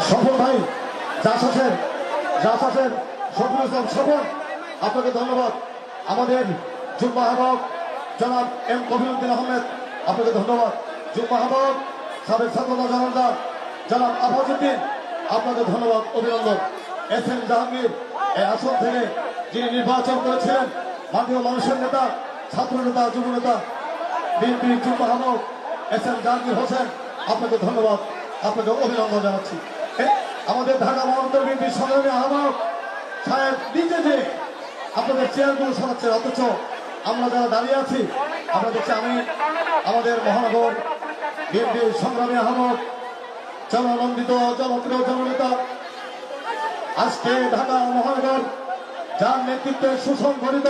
সফল ভাই জাস আছেন শফিউল ইসলাম সফল, আপনাকে ধন্যবাদ। আমাদের যুগ্ম আহ্বায়ক জনাব এম কবিরউদ্দিন আহমেদ, আপনাকে ধন্যবাদ। যুগ্ম আহ্বায়ক সাবেক ছাত্রদল জনাব জনাব আফাজউদ্দিন, আপনাকে ধন্যবাদ, অভিনন্দন। এস এম জাহাঙ্গীর এই আসন থেকে যিনি নির্বাচন করেছিলেন, মাননীয় মানুষের নেতা, ছাত্র নেতা, যুব নেতা, বিএনপির যুগ্ম আহ্বায়ক এস এম জাহাঙ্গীর হোসেন, আপনাকে ধন্যবাদ, আপনাকে অভিনন্দন জানাচ্ছি। আমাদের ঢাকা মহানগর বিএনপির সংগ্রামী আহ্বায়ক সাহেব নিজে যে আপনাদের চেয়ারগুলো সরাচ্ছেন, অথচ আমরা যারা দাঁড়িয়ে আছি আমরা দেখছি আমি আমাদের মহানগর বিএনপির সংগ্রামী আহ্বায়ক জননন্দিত জনপ্রিয় জননেতা, আজকে ঢাকা মহানগর যার নেতৃত্বে সুসংগঠিত